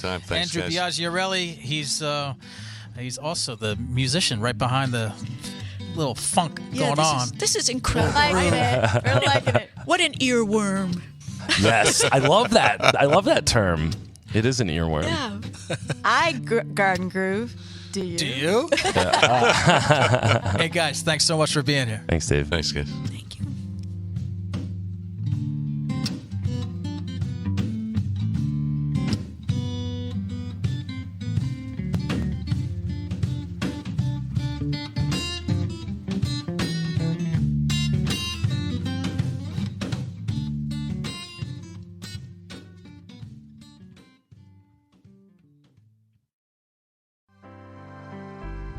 Anytime. Thanks, Andrew guys. Biaggiarelli, he's also the musician right behind the little funk going on. This is incredible. Liking it. We're liking it. What an earworm. Yes, I love that. I love that term. It is an earworm. Yeah. I garden groove. Do you? Do you? Hey, guys, thanks so much for being here. Thanks, Dave. Thanks, guys. Thank you.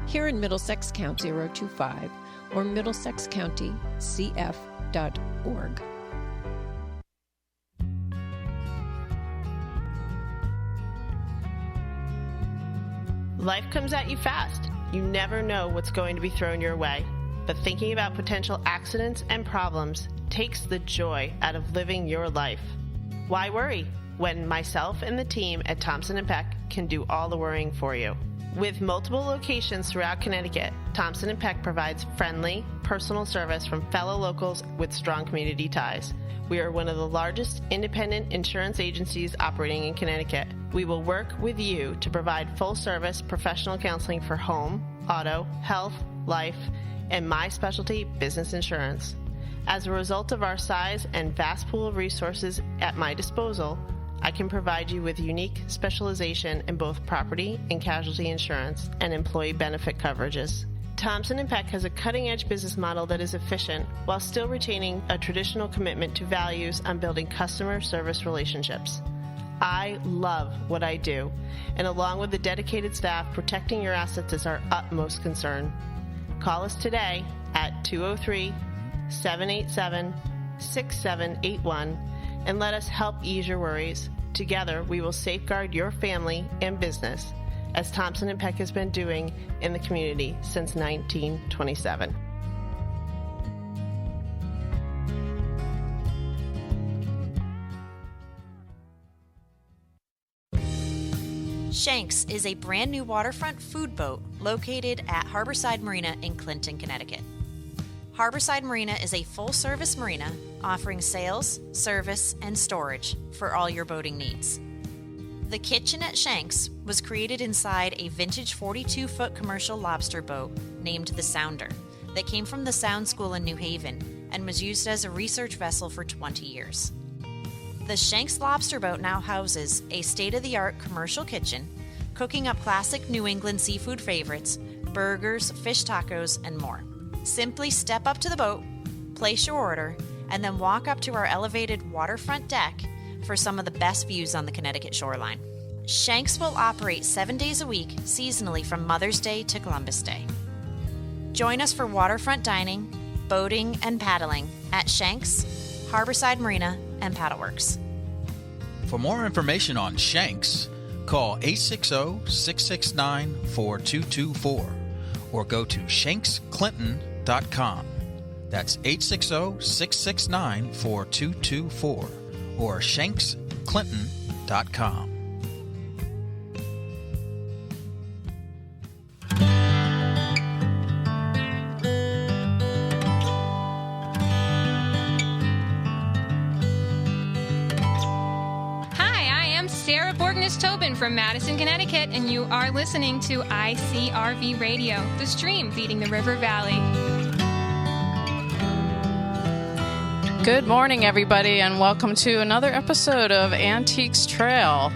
Here in Middlesex, count 025 or middlesexcountycf.org. Life comes at you fast. You never know what's going to be thrown your way. But thinking about potential accidents and problems takes the joy out of living your life. Why worry when myself and the team at Thompson & Peck can do all the worrying for you? With multiple locations throughout Connecticut, Thompson & Peck provides friendly, personal service from fellow locals with strong community ties. We are one of the largest independent insurance agencies operating in Connecticut. We will work with you to provide full-service professional counseling for home, auto, health, life, and my specialty, business insurance. As a result of our size and vast pool of resources at my disposal, I can provide you with unique specialization in both property and casualty insurance and employee benefit coverages. Thompson & Peck has a cutting-edge business model that is efficient while still retaining a traditional commitment to values on building customer service relationships. I love what I do, and along with the dedicated staff, protecting your assets is our utmost concern. Call us today at 203-787-6781 and let us help ease your worries. Together, we will safeguard your family and business, as Thompson & Peck has been doing in the community since 1927. Shanks is a brand new waterfront food boat located at Harborside Marina in Clinton, Connecticut. Harborside Marina is a full-service marina offering sales, service, and storage for all your boating needs. The kitchen at Shanks was created inside a vintage 42-foot commercial lobster boat named the Sounder that came from the Sound School in New Haven and was used as a research vessel for 20 years. The Shanks lobster boat now houses a state-of-the-art commercial kitchen, cooking up classic New England seafood favorites, burgers, fish tacos, and more. Simply step up to the boat, place your order, and then walk up to our elevated waterfront deck for some of the best views on the Connecticut shoreline. Shanks will operate 7 days a week, seasonally from Mother's Day to Columbus Day. Join us for waterfront dining, boating, and paddling at Shanks, Harborside Marina, and Paddleworks. For more information on Shanks, call 860-669-4224 or go to shanksclinton.com. That's 860-669-4224 or shanksclinton.com. Tobin from Madison, Connecticut, and you are listening to ICRV Radio, the stream feeding the River Valley. Good morning, everybody, and welcome to another episode of Antiques Trail.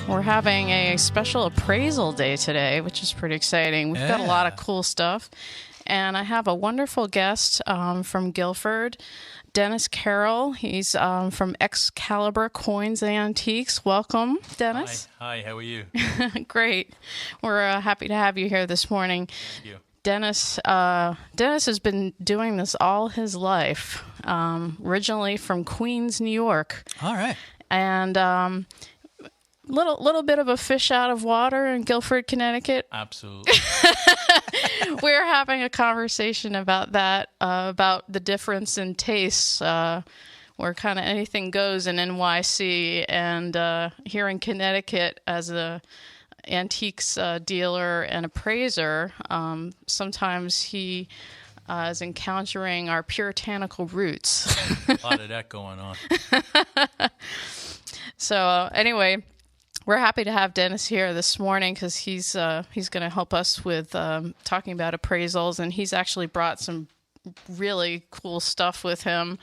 We're having a special appraisal day today, which is pretty exciting. We've got a lot of cool stuff, and I have a wonderful guest from Guilford, Dennis Carroll. He's from Excalibur Coins and Antiques. Welcome, Dennis. Hi, how are you? Great. We're happy to have you here this morning. Thank you. Dennis has been doing this all his life, originally from Queens, New York. All right. And little bit of a fish out of water in Guilford, Connecticut. Absolutely. We're having a conversation about that, about the difference in tastes, where We're kind of anything goes in NYC, and here in Connecticut, as a antiques dealer and appraiser, sometimes he is encountering our puritanical roots. A lot of that going on. So anyway, we're happy to have Dennis here this morning because he's going to help us with talking about appraisals, and he's actually brought some really cool stuff with him.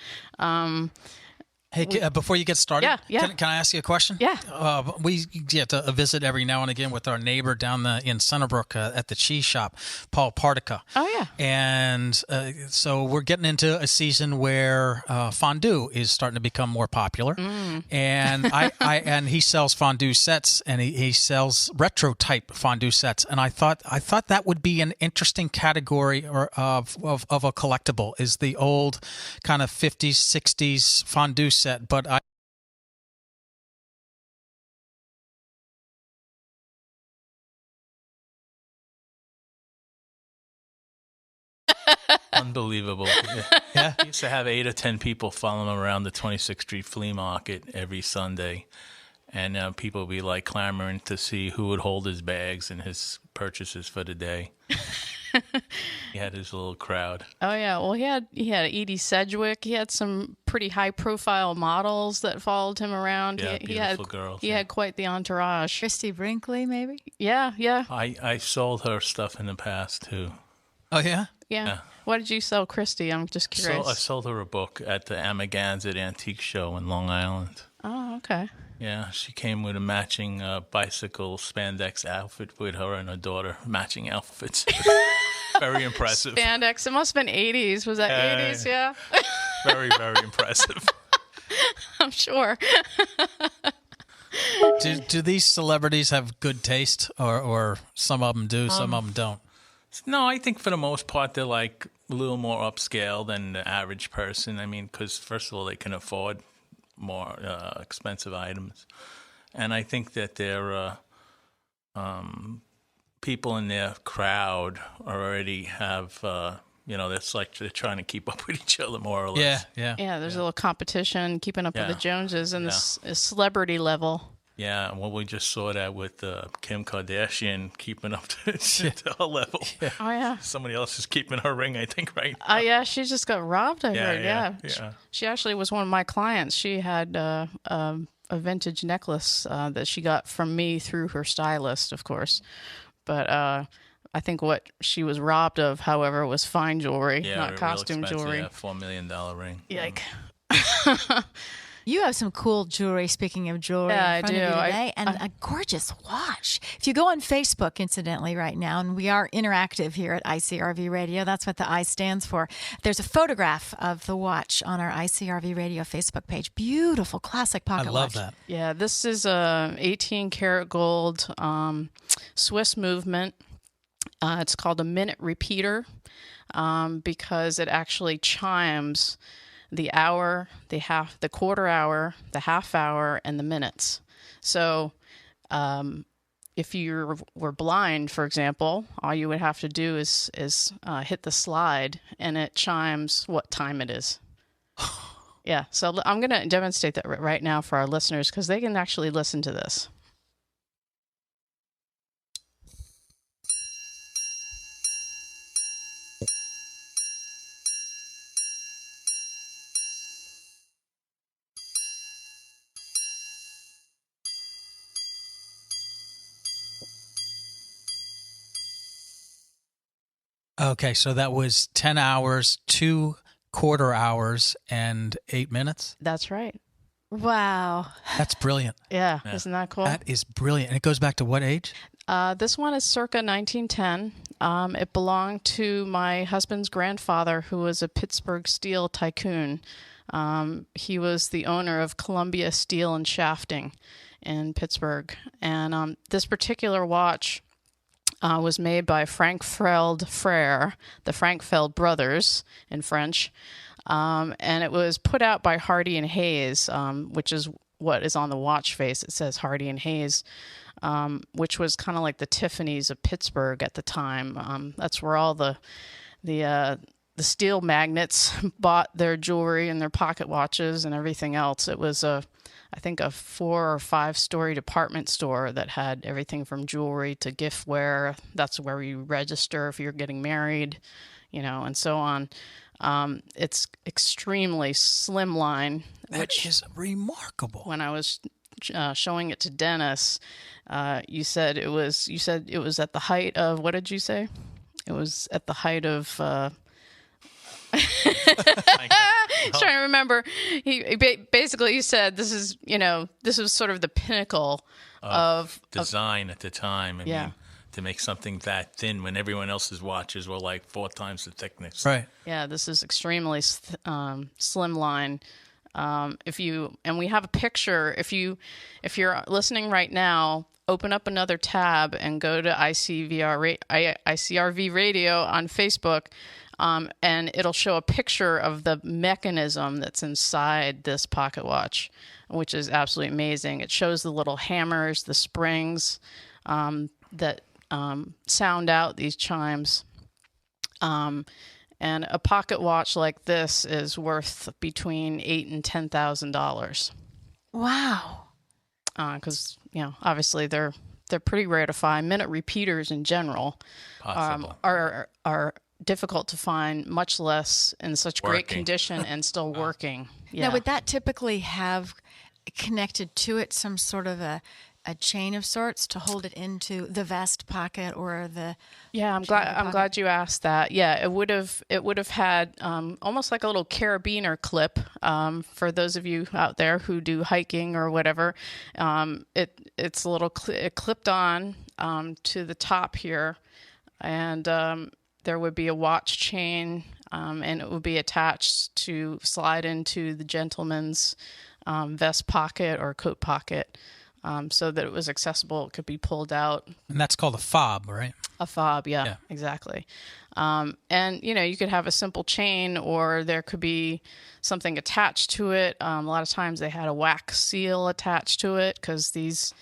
Hey, before you get started, Yeah. Can I ask you a question? Yeah. We get a visit every now and again with our neighbor down in Centerbrook at the cheese shop, Paul Partica. Oh, yeah. And so we're getting into a season where fondue is starting to become more popular. And and he sells fondue sets, and he sells retro type fondue sets. And I thought that would be an interesting category of a collectible, is the old kind of 50s, 60s fondue set, but Unbelievable. Yeah. He used to have 8 or 10 people following him around the 26th Street Flea Market every Sunday. And people would be like clamoring to see who would hold his bags and his purchases for the day. He had his little crowd. Oh yeah, well he had Edie Sedgwick. He had some pretty high profile models that followed him around. Yeah, he had girls. He had quite the entourage. Christy Brinkley, maybe? Yeah. I sold her stuff in the past too. Oh yeah. Yeah. What did you sell, Christy? I'm just curious. So I sold her a book at the Amagansett Antique Show in Long Island. Oh, okay. Yeah, she came with a matching bicycle spandex outfit with her and her daughter, matching outfits. Very impressive. Spandex. It must have been 80s. Was that 80s? Yeah. Very, very impressive. I'm sure. Do these celebrities have good taste, or some of them do, some of them don't? No, I think for the most part they're like a little more upscale than the average person. I mean, because first of all, they can afford more expensive items, and I think that their people in their crowd already have that's like they're trying to keep up with each other more or less. Yeah, there's a little competition, keeping up with the Joneses and the celebrity level. Yeah, well, we just saw that with Kim Kardashian keeping up to her level. Oh, yeah. Somebody else is keeping her ring, I think, right now. Oh, yeah, she just got robbed, I heard, yeah. She actually was one of my clients. She had a vintage necklace that she got from me through her stylist, of course. But I think what she was robbed of, however, was fine jewelry, not costume jewelry. Yeah, $4 million ring. Yike. You have some cool jewelry, speaking of jewelry, in front of you today, and a gorgeous watch. If you go on Facebook, incidentally, right now, and we are interactive here at ICRV Radio, that's what the I stands for. There's a photograph of the watch on our ICRV Radio Facebook page. Beautiful, classic pocket watch. I love that. Yeah, this is a 18 karat gold Swiss movement. It's called a minute repeater because it actually chimes the hour, the quarter hour, the half hour, and the minutes. So if you were blind, for example, all you would have to do is hit the slide, and it chimes what time it is. Yeah, so I'm going to demonstrate that right now for our listeners because they can actually listen to this. Okay, so that was 10 hours, 2 quarter hours, and 8 minutes? That's right. Wow. That's brilliant. Yeah, isn't that cool? That is brilliant. And it goes back to what age? This one is circa 1910. It belonged to my husband's grandfather, who was a Pittsburgh steel tycoon. He was the owner of Columbia Steel and Shafting in Pittsburgh. And this particular watch was made by Frankfeld Frère, the Frankfeld brothers in French. And it was put out by Hardy and Hayes, which is what is on the watch face. It says Hardy and Hayes, which was kind of like the Tiffany's of Pittsburgh at the time. That's where all the the steel magnates bought their jewelry and their pocket watches and everything else. It was I think a 4 or 5 story department store that had everything from jewelry to giftware. That's where you register if you're getting married, and so on. It's extremely slimline, which is remarkable. When I was showing it to Dennis, you said it was at the height of, what did you say? It was at the height of. Trying to remember. He basically said this was sort of the pinnacle of design at the time. I mean, to make something that thin when everyone else's watches were like 4 times the thickness. Right. Yeah, this is extremely slimline. And we have a picture. If you're listening right now, open up another tab and go to ICRV Radio on Facebook. And it'll show a picture of the mechanism that's inside this pocket watch, which is absolutely amazing. It shows the little hammers, the springs that sound out these chimes. And a pocket watch like this is worth between $8,000 and $10,000. Wow. Because obviously they're pretty rare to find. Minute repeaters in general are difficult to find, much less in such great condition and still working. Yeah. Now, would that typically have connected to it some sort of a chain of sorts to hold it into the vest pocket or the? Yeah, I'm glad you asked that. Yeah, it would have had almost like a little carabiner clip for those of you out there who do hiking or whatever. It's a little it clipped on to the top here, and there would be a watch chain, and it would be attached to slide into the gentleman's vest pocket or coat pocket, so that it was accessible. It could be pulled out. And that's called a fob, right? A fob, yeah. Exactly. And, you could have a simple chain, or there could be something attached to it. A lot of times they had a wax seal attached to it because these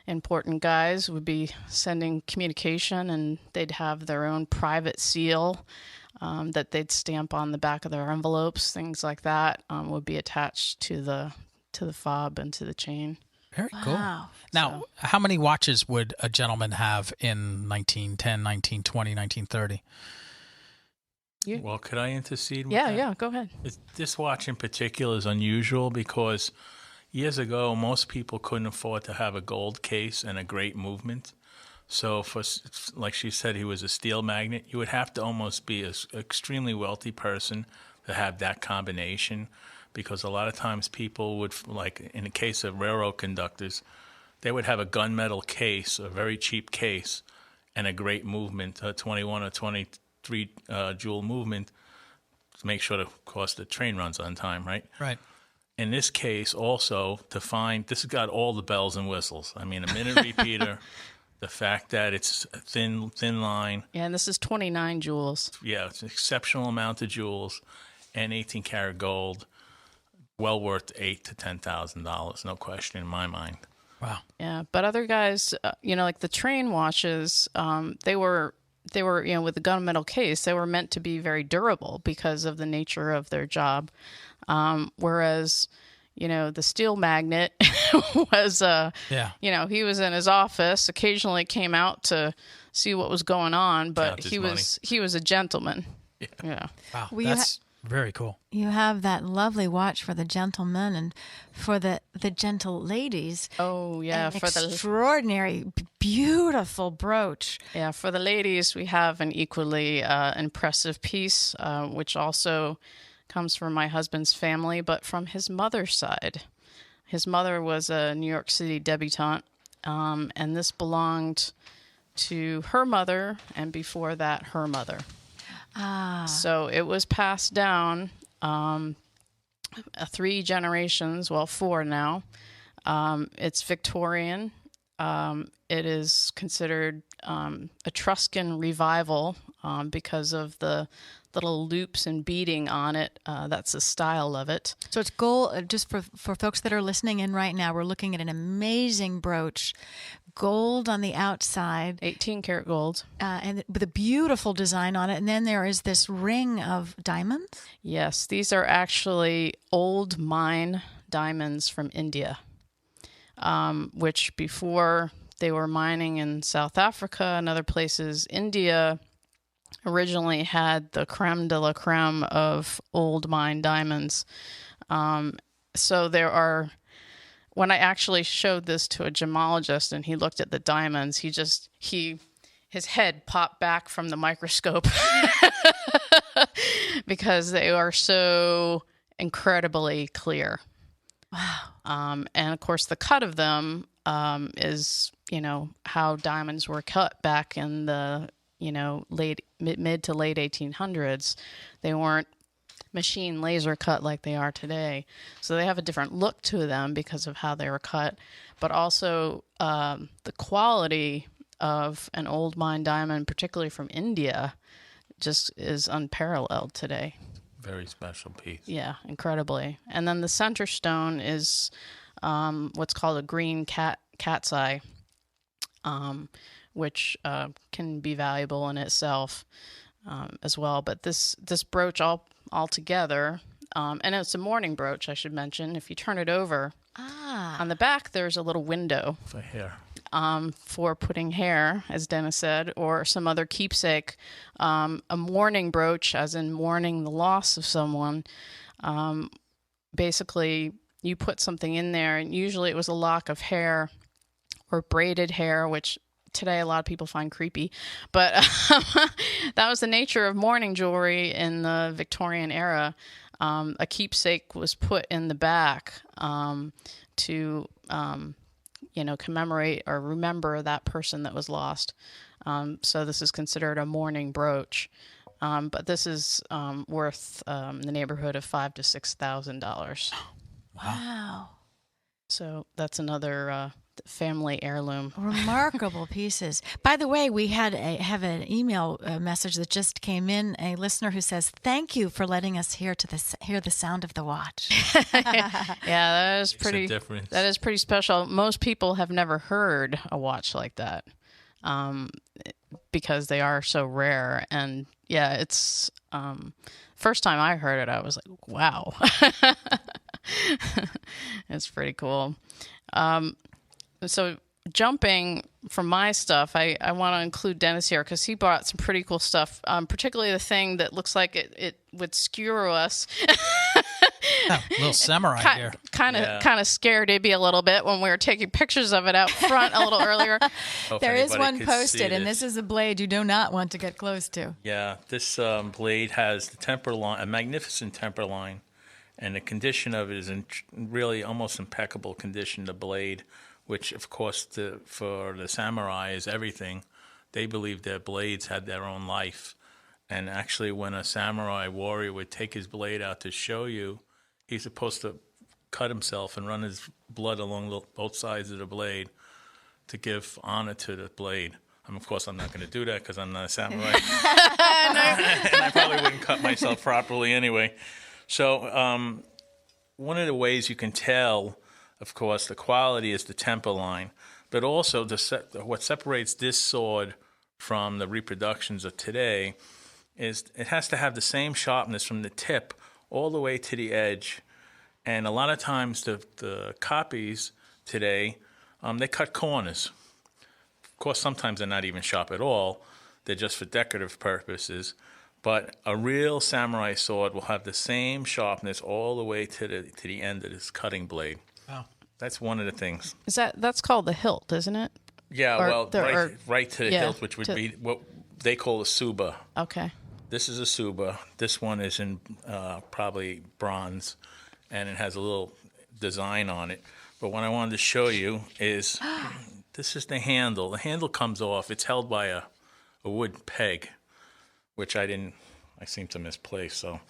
important guys would be sending communication, and they'd have their own private seal that they'd stamp on the back of their envelopes. Things like that would be attached to the fob and to the chain. Very cool. Now, how many watches would a gentleman have in 1910, 1920, 1930? Well, could I intercede with that? Yeah, go ahead. This watch in particular is unusual because years ago, most people couldn't afford to have a gold case and a great movement. So, like she said, he was a steel magnet. You would have to almost be an extremely wealthy person to have that combination, because a lot of times people would, like in the case of railroad conductors, they would have a gunmetal case, a very cheap case, and a great movement, a 21 or 23 jewel movement, to make sure, of course, the train runs on time, right? Right. In this case, also, to find, this has got all the bells and whistles. I mean, a minute repeater, the fact that it's a thin line. Yeah, and this is 29 jewels. Yeah, it's an exceptional amount of jewels, and 18-karat gold, well worth $8,000 to $10,000, no question in my mind. Wow. Yeah, but other guys, like the train watches, they were with the gunmetal case, they were meant to be very durable because of the nature of their job. Whereas, the steel magnet was, he was in his office, occasionally came out to see what was going on, but he was a gentleman. Yeah. Wow. That's very cool. You have that lovely watch for the gentlemen, and for the gentle ladies. Oh, yeah. An extraordinary, beautiful brooch. Yeah, for the ladies, we have an equally impressive piece, which also comes from my husband's family, but from his mother's side. His mother was a New York City debutante, and this belonged to her mother, and before that, her mother. So it was passed down 3 generations, well, 4 now. It's Victorian. It is considered Etruscan revival because of the little loops and beading on it. That's the style of it. So it's gold. Just for folks that are listening in right now, we're looking at an amazing brooch, gold on the outside. 18 karat gold. And with a beautiful design on it. And then there is this ring of diamonds. Yes, these are actually old mine diamonds from India, which before they were mining in South Africa and other places, India originally had the creme de la creme of old mine diamonds. So there are, when I actually showed this to a gemologist and he looked at the diamonds, his head popped back from the microscope because they are so incredibly clear. Wow. And of course the cut of them is, how diamonds were cut back in the, mid to late 1800s. They weren't machine laser cut like they are today. So they have a different look to them because of how they were cut, but also the quality of an old mine diamond, particularly from India, just is unparalleled today. Very special piece. Yeah, incredibly. And then the center stone is what's called a green cat's eye, which can be valuable in itself as well. But this brooch altogether, and it's a mourning brooch, I should mention. If you turn it over, on the back there's a little window for hair. For putting hair, as Dennis said, or some other keepsake. A mourning brooch, as in mourning the loss of someone. Basically, you put something in there, and usually it was a lock of hair or braided hair, which today a lot of people find creepy. But that was the nature of mourning jewelry in the Victorian era. A keepsake was put in the back to commemorate or remember that person that was lost. So this is considered a mourning brooch. But this is worth in the neighborhood of $5,000 to $6,000. Wow. So that's another family heirloom. Remarkable pieces. By the way, we have an email message that just came in. A listener who says, "Thank you for letting us hear the sound of the watch." Yeah, that is pretty. Makes a difference. That is pretty special. Most people have never heard a watch like that, because they are so rare. And yeah, it's first time I heard it, I was like, "Wow." It's pretty cool. So jumping from my stuff, I want to include Dennis here because he brought some pretty cool stuff, particularly the thing that looks like it would skewer us. A little samurai here. Kind of scared Ibby a little bit when we were taking pictures of it out front a little earlier. There is one posted, and this is a blade you do not want to get close to. Yeah, this blade has the temper line, a magnificent temper line, and the condition of it is in really almost impeccable condition, the blade, which, of course, for the samurai is everything. They believed their blades had their own life. And actually, when a samurai warrior would take his blade out to show you, he's supposed to cut himself and run his blood along both sides of the blade to give honor to the blade. Of course, I'm not going to do that because I'm not a samurai. And I probably wouldn't cut myself properly anyway. So one of the ways you can tell, of course, the quality is the temper line, but also what separates this sword from the reproductions of today is it has to have the same sharpness from the tip all the way to the edge. And a lot of times the copies today, they cut corners. Of course, sometimes they're not even sharp at all. They're just for decorative purposes. But a real samurai sword will have the same sharpness all the way to the end of this cutting blade. Wow. That's one of the things. That's called the hilt, isn't it? Yeah, right to the hilt, which would be what they call a tsuba. Okay. This is a tsuba. This one is in probably bronze, and it has a little design on it. But what I wanted to show you is this is the handle. The handle comes off. It's held by a wood peg, which I seem to misplace. So,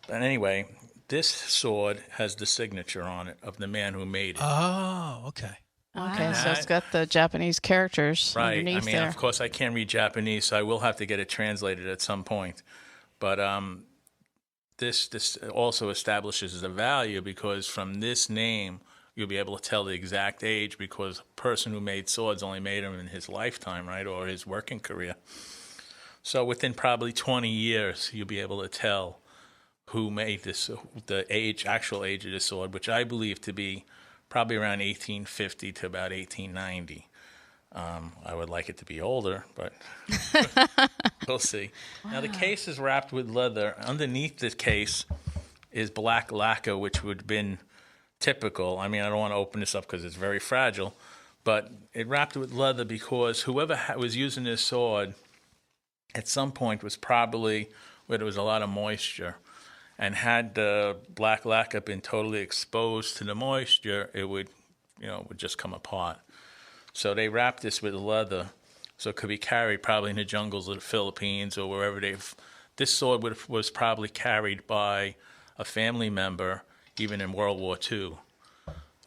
but anyway, this sword has the signature on it of the man who made it. Oh, okay. Okay, so it's got the Japanese characters underneath there. Of course, I can't read Japanese, so I will have to get it translated at some point. But this also establishes the value because from this name you'll be able to tell the exact age because a person who made swords only made them in his lifetime, right, or his working career. So within probably 20 years, you'll be able to tell who made this, the actual age of the sword, which I believe to be probably around 1850 to about 1890. I would like it to be older, but we'll see. Wow. Now, the case is wrapped with leather. Underneath the case is black lacquer, which would have been typical. I mean, I don't want to open this up because it's very fragile, but it wrapped with leather because whoever was using this sword at some point was probably where there was a lot of moisture. And had the black lacquer been totally exposed to the moisture, it would just come apart. So they wrapped this with leather, so it could be carried probably in the jungles of the Philippines or wherever this sword was probably carried by a family member, even in World War II.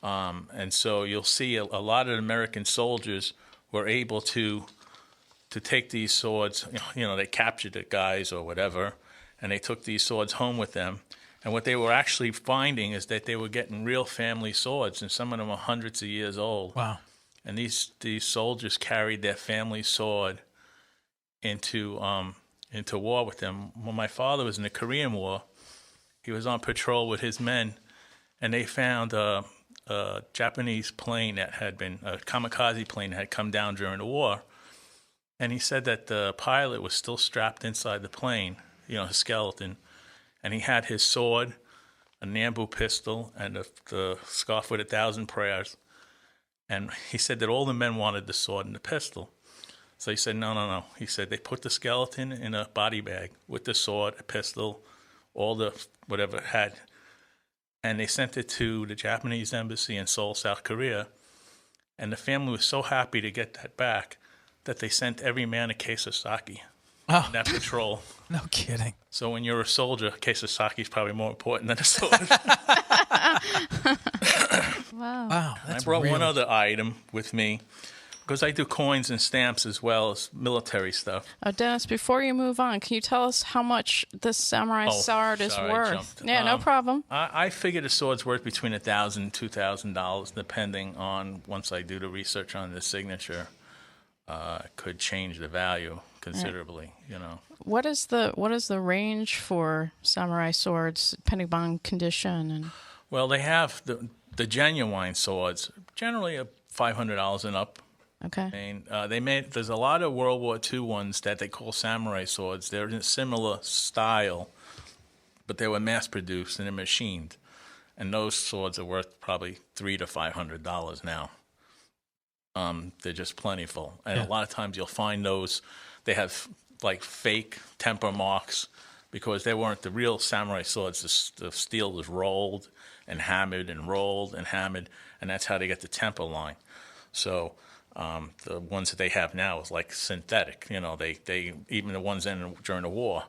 And so you'll see a lot of American soldiers were able to take these swords. They captured the guys or whatever, and they took these swords home with them. And what they were actually finding is that they were getting real family swords, and some of them were hundreds of years old. Wow. And these soldiers carried their family sword into war with them. When my father was in the Korean War, he was on patrol with his men, and they found a Japanese plane that had been a kamikaze plane that had come down during the war. And he said that the pilot was still strapped inside the plane, his skeleton, and he had his sword, a Nambu pistol, and the scarf with 1,000 prayers. And he said that all the men wanted the sword and the pistol. So he said, no. He said they put the skeleton in a body bag with the sword, a pistol, all the whatever it had. And they sent it to the Japanese embassy in Seoul, South Korea. And the family was so happy to get that back that they sent every man a case of sake in that patrol. No kidding. So when you're a soldier, a case of sake is probably more important than a sword. Wow. I brought one other item with me because I do coins and stamps as well as military stuff. Dennis, before you move on, can you tell us how much this samurai sword is worth? Yeah, no problem. I figure the sword's worth between $1,000 and $2,000, depending on, once I do the research on the signature, could change the value considerably. What is the range for samurai swords, depending on condition? And well, they have the genuine swords, generally $500 and up. Okay. And there's a lot of World War II ones that they call samurai swords. They're in a similar style, but they were mass produced and they're machined. And those swords are worth probably $300 to $500 now. They're just plentiful. And a lot of times you'll find those, they have like fake temper marks because they weren't the real samurai swords. The steel was rolled and hammered and rolled and hammered, and that's how they get the temper line. So the ones that they have now is like synthetic. They even the ones during the war.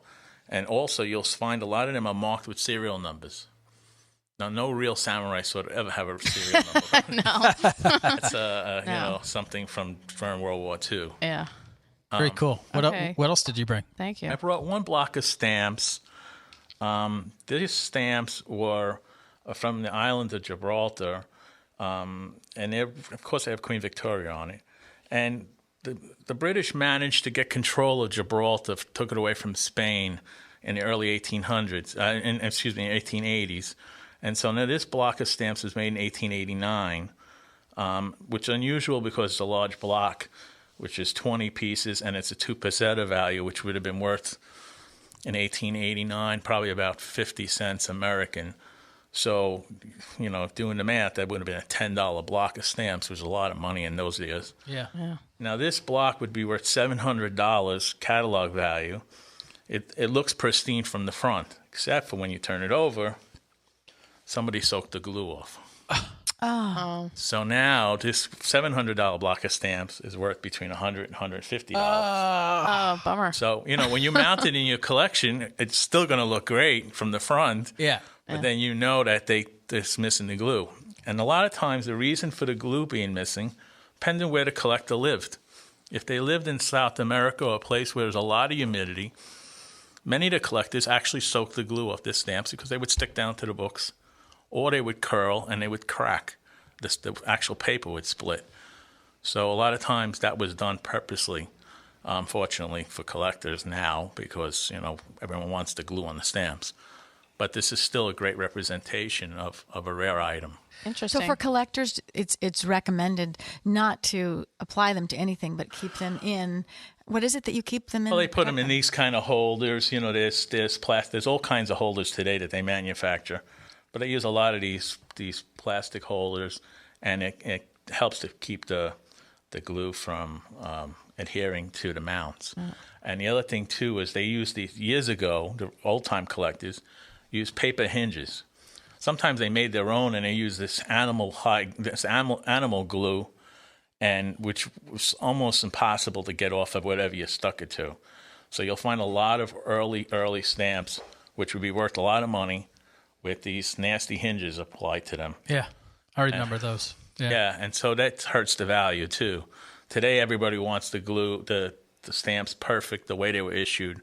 And also you'll find a lot of them are marked with serial numbers. Now, no real samurai sword would ever have a serial number. No. That's something from during World War II. Yeah. Very cool. What else did you bring? Thank you. I brought one block of stamps. These stamps were from the island of Gibraltar, and of course they have Queen Victoria on it. And the British managed to get control of Gibraltar, took it away from Spain in the early 1800s, 1880s. And so now this block of stamps was made in 1889, which is unusual because it's a large block, which is 20 pieces, and it's a 2 peseta value, which would have been worth in 1889 probably about 50 cents American. So, doing the math, that would have been a $10 block of stamps, which was a lot of money in those years. Yeah. Now, this block would be worth $700 catalog value. It looks pristine from the front, except for when you turn it over, somebody soaked the glue off. Oh. So now this $700 block of stamps is worth between $100 and $150. Oh, bummer. So, when you mount it in your collection, it's still going to look great from the front. Yeah. But then you know that they're missing the glue. And a lot of times the reason for the glue being missing depends on where the collector lived. If they lived in South America or a place where there's a lot of humidity, many of the collectors actually soak the glue off their stamps because they would stick down to the books, or they would curl and they would crack. the actual paper would split. So a lot of times that was done purposely, fortunately for collectors now, because everyone wants the glue on the stamps. But this is still a great representation of a rare item. Interesting. So for collectors, it's recommended not to apply them to anything, but keep them in. What is it that you keep them in? Well, they put them in these kind of holders. There's plastic. There's all kinds of holders today that they manufacture, but they use a lot of these plastic holders, and it helps to keep the glue from adhering to the mounts. Mm. And the other thing too is they used these years ago. The old time collectors used paper hinges. Sometimes they made their own, and they used this animal glue, and which was almost impossible to get off of whatever you stuck it to. So you'll find a lot of early stamps, which would be worth a lot of money, with these nasty hinges applied to them. Yeah, I remember those. Yeah, and so that hurts the value too. Today, everybody wants the glue, the stamps perfect, the way they were issued,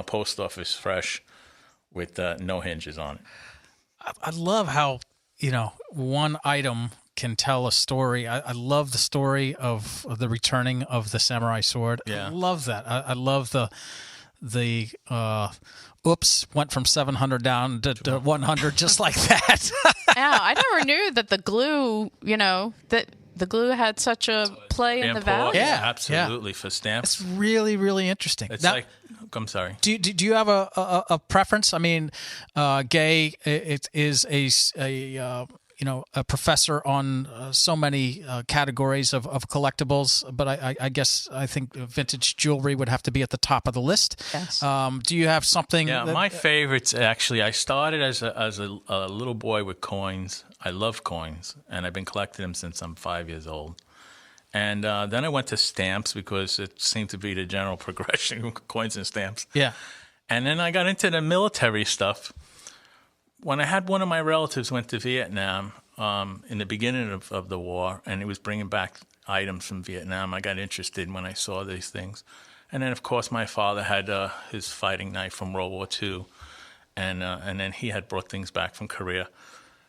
post office fresh, with no hinges on it. I love how, one item can tell a story. I love the story of the returning of the samurai sword. Yeah. I love that. I love the oops, went from 700 down to 100 just like that. Yeah, I never knew that the glue, that the glue had such a play in the value. Yeah, absolutely, for stamps. It's really, really interesting. It's now, I'm sorry. Do you have a preference? I mean, Gay is a professor on so many categories of collectibles, but I think vintage jewelry would have to be at the top of the list. Yes. Do you have something? Yeah, my favorites actually. I started as a little boy with coins. I love coins, and I've been collecting them since I'm 5 years old. And then I went to stamps because it seemed to be the general progression, coins and stamps. Yeah. And then I got into the military stuff. When I had one of my relatives went to Vietnam in the beginning of the war, and he was bringing back items from Vietnam, I got interested when I saw these things. And then, of course, my father had his fighting knife from World War II, and then he had brought things back from Korea.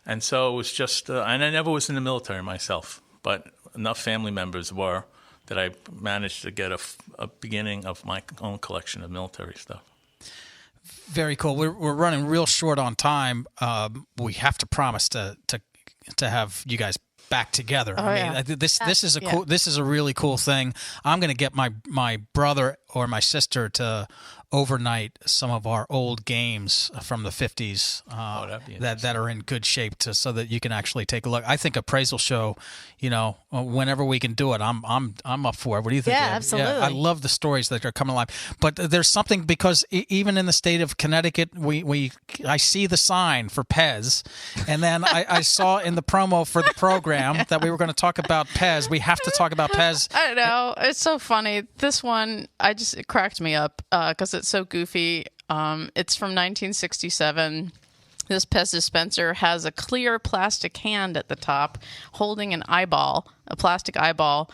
And so it was just, and I never was in the military myself, but enough family members were that I managed to get a beginning of my own collection of military stuff. Very cool. We're running real short on time. We have to promise to have you guys back together. This is a cool. This is a really cool thing. I'm going to get my brother or my sister to overnight some of our old games from the 50s that are in good shape so that you can actually take a look. I think appraisal show, whenever we can do it, I'm up for it. What do you think? Yeah, absolutely. Yeah, I love the stories that are coming alive. But there's something, because even in the state of Connecticut, I see the sign for Pez, and then I saw in the promo for the program that we were going to talk about Pez. We have to talk about Pez. I know, it's so funny. This one, it cracked me up because it's so goofy. It's from 1967. This Pez dispenser has a clear plastic hand at the top holding an eyeball, a plastic eyeball.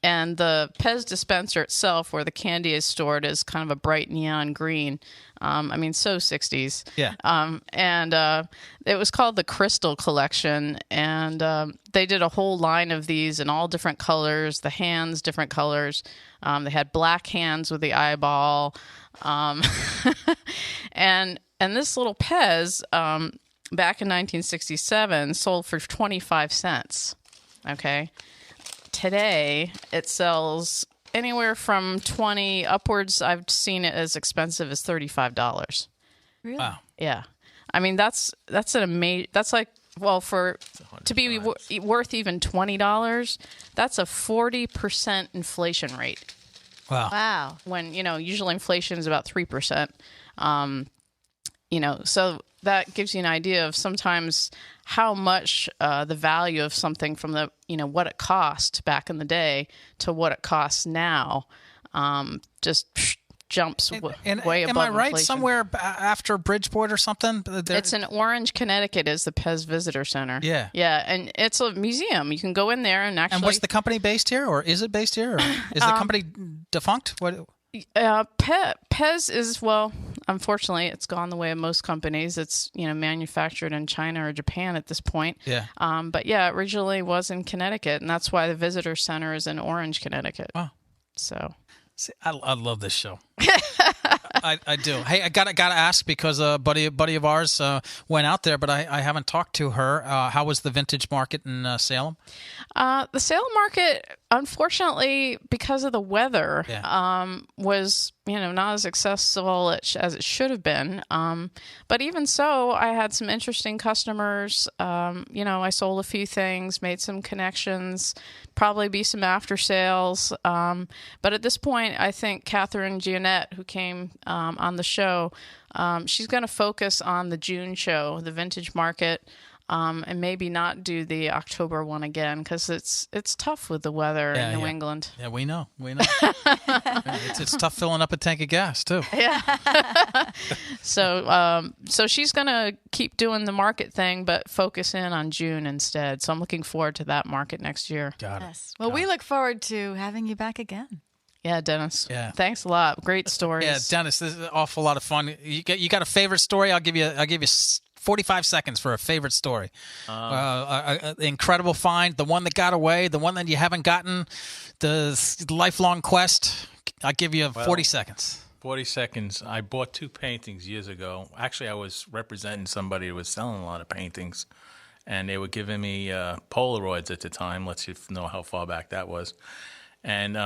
And the Pez dispenser itself, where the candy is stored, is kind of a bright neon green. So 60s. Yeah. And it was called the Crystal Collection. And they did a whole line of these in all different colors, the hands, different colors. They had black hands with the eyeball. And this little Pez, back in 1967, sold for 25 cents. Okay. Today, it sells anywhere from 20 upwards. I've seen it as expensive as $35. Really? Wow. Yeah. That's an amazing. That's like, well, to be worth even $20, that's a 40% inflation rate. Wow. When usually inflation is about 3%. So that gives you an idea of sometimes how much the value of something from the, what it cost back in the day to what it costs now, just jumps way above inflation. Am I right? Somewhere after Bridgeport or something? It's in Orange, Connecticut, is the Pez Visitor Center. Yeah. Yeah, and it's a museum. You can go in there and actually... And what's the company based here, or is it based here? Or is the company defunct? What? Pez is, well, unfortunately, it's gone the way of most companies. It's, manufactured in China or Japan at this point. Yeah. But yeah, it originally was in Connecticut, and that's why the visitor center is in Orange, Connecticut. Wow. So. See, I love this show. I do. Hey, I gotta ask because a buddy of ours went out there, but I haven't talked to her. How was the vintage market in Salem? The Salem market, unfortunately, because of the weather, was not as successful as it should have been. But even so, I had some interesting customers. I sold a few things, made some connections, probably be some after sales. But at this point, I think Catherine Gionette, who came on the show, she's going to focus on the June show, the vintage market. And maybe not do the October one again because it's tough with the weather in New England. Yeah, we know. It's tough filling up a tank of gas too. Yeah. So she's gonna keep doing the market thing, but focus in on June instead. So I'm looking forward to that market next year. Got it. Yes. Well, we look forward to having you back again. Yeah, Dennis. Yeah. Thanks a lot. Great stories. Yeah, Dennis, this is an awful lot of fun. You got a favorite story? I'll give you 45 seconds for a favorite story. Incredible find, the one that got away, the one that you haven't gotten, the lifelong quest. I'll give you 40 seconds. 40 seconds. I bought 2 paintings years ago. Actually, I was representing somebody who was selling a lot of paintings, and they were giving me Polaroids at the time. Let's know how far back that was. And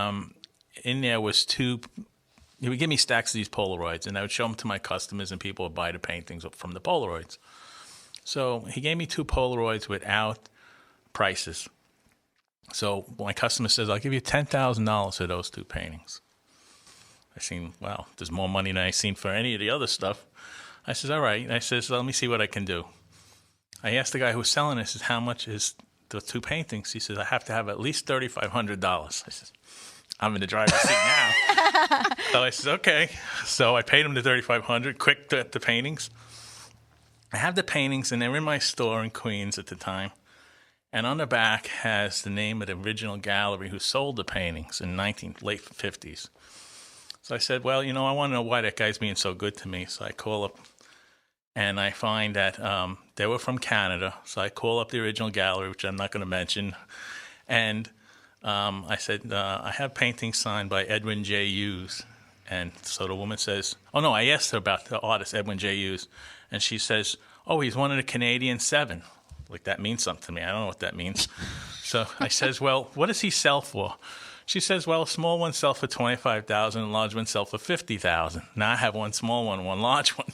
in there was 2... He would give me stacks of these Polaroids, and I would show them to my customers, and people would buy the paintings from the Polaroids. So he gave me 2 Polaroids without prices. So my customer says, I'll give you $10,000 for those 2 paintings. I seen, wow, there's more money than I seen for any of the other stuff. I says, all right. And I says, let me see what I can do. I asked the guy who was selling it, I says, how much is the 2 paintings? He says, I have to have at least $3,500. I says, I'm in the driver's seat now. So I said, okay. So I paid him the $3,500, quick the paintings. I have the paintings, and they're in my store in Queens at the time. And on the back has the name of the original gallery who sold the paintings in late 50s. So I said, well, I want to know why that guy's being so good to me. So I call up, and I find that they were from Canada. So I call up the original gallery, which I'm not going to mention, and I said, I have paintings signed by Edwin J. Hughes. And so the woman says, oh, no, I asked her about the artist, Edwin J. Hughes. And she says, oh, he's one of the Canadian 7. Like, that means something to me. I don't know what that means. So I says, well, what does he sell for? She says, well, small ones sell for $25,000 and large ones sell for $50,000. Now I have one small one, one large one.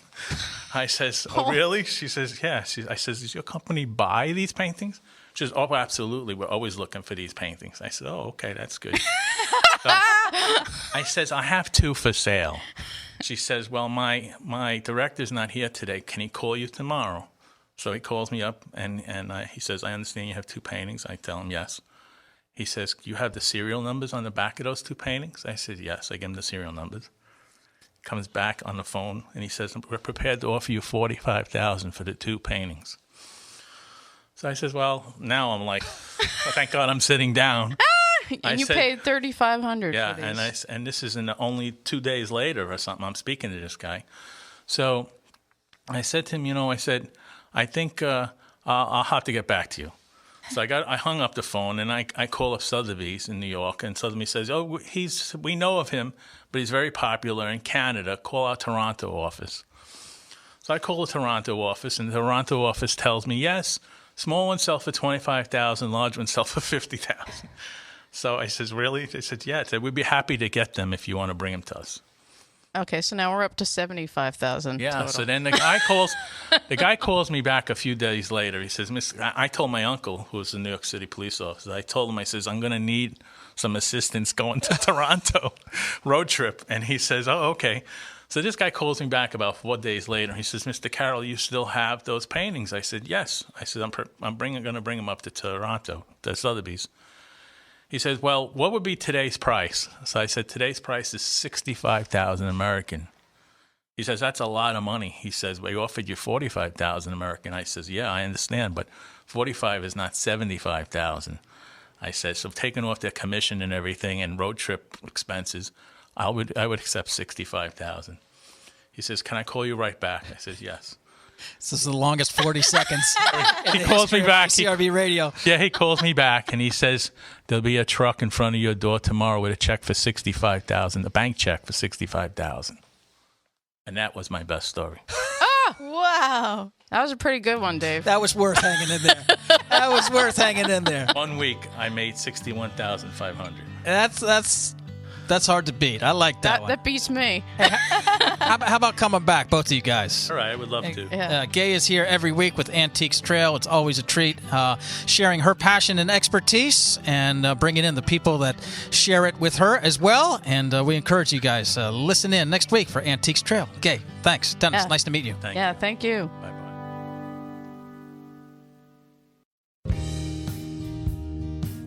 I says, oh, really? She says, yeah. I says, does your company buy these paintings? She says, oh, absolutely. We're always looking for these paintings. I said, oh, okay, that's good. So I says, I have 2 for sale. She says, well, my director's not here today. Can he call you tomorrow? So he calls me up, and he says, I understand you have 2 paintings. I tell him, yes. He says, you have the serial numbers on the back of those 2 paintings? I said, yes. I give him the serial numbers. He comes back on the phone, and he says, we're prepared to offer you $45,000 for the 2 paintings. So I says, well, now I'm like, well, thank God I'm sitting down. And you paid $3,500 yeah, for these. and this is only 2 days later or something. I'm speaking to this guy. So I said to him, I think I'll have to get back to you. So I hung up the phone, and I call up Sotheby's in New York, and Sotheby's says, oh, we know of him, but he's very popular in Canada. Call our Toronto office. So I call the Toronto office, and the Toronto office tells me, yes, small ones sell for $25,000, large ones sell for $50,000. So I says, really? They said, yeah. I said, we'd be happy to get them if you want to bring them to us. Okay, so now we're up to $75,000. Yeah. total. So then the guy calls me back a few days later. He says, I told my uncle, who was a New York City police officer, I told him, I says, I'm going to need some assistance going to Toronto road trip. And he says, oh, okay. So this guy calls me back about 4 days later. He says, Mr. Carroll, you still have those paintings? I said, yes. I said, I'm going to bring them up to Toronto, to Sotheby's. He says, well, what would be today's price? So I said, today's price is $65,000 American. He says, that's a lot of money. He says, we offered you $45,000 American. I says, yeah, I understand, but 45 is not 75,000. I said, so taking off their commission and everything and road trip expenses, I would accept 65,000. He says, "Can I call you right back?" I said, "Yes." This is the longest 40 seconds. He calls me back. CRV Radio. Yeah, he calls me back and he says, "There'll be a truck in front of your door tomorrow with a check for $65,000, a bank check for $65,000." And that was my best story. Wow. That was a pretty good one, Dave. That was worth hanging in there. That was worth hanging in there. 1 week, I made $61,500. That's hard to beat. I like that one. That beats me. How about coming back, both of you guys? All right, I would love to. Gay is here every week with Antiques Trail. It's always a treat, sharing her passion and expertise and bringing in the people that share it with her as well. And we encourage you guys, listen in next week for Antiques Trail. Gay, thanks. Dennis, nice to meet you. Thank you. Bye-bye.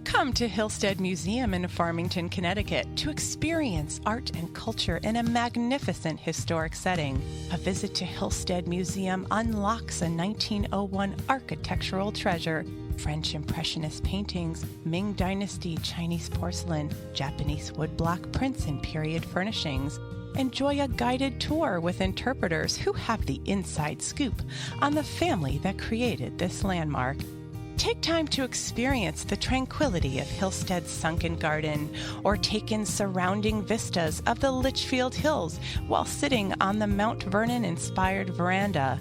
Come to Hillstead Museum in Farmington, Connecticut to experience art and culture in a magnificent historic setting. A visit to Hillstead Museum unlocks a 1901 architectural treasure. French Impressionist paintings, Ming Dynasty Chinese porcelain, Japanese woodblock prints and period furnishings. Enjoy a guided tour with interpreters who have the inside scoop on the family that created this landmark. Take time to experience the tranquility of Hillstead's sunken garden, or take in surrounding vistas of the Litchfield Hills while sitting on the Mount Vernon-inspired veranda.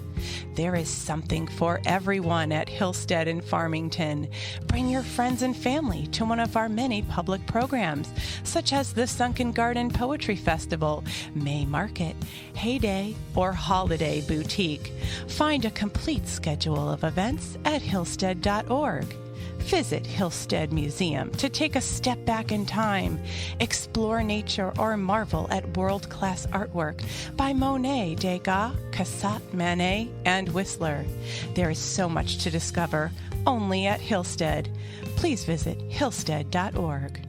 There is something for everyone at Hillstead in Farmington. Bring your friends and family to one of our many public programs, such as the Sunken Garden Poetry Festival, May Market, Heyday, or Holiday Boutique. Find a complete schedule of events at hillstead.org. Visit Hillstead Museum to take a step back in time, explore nature, or marvel at world-class artwork by Monet, Degas, Cassatt, Manet, and Whistler. There is so much to discover only at Hillstead. Please visit hillstead.org.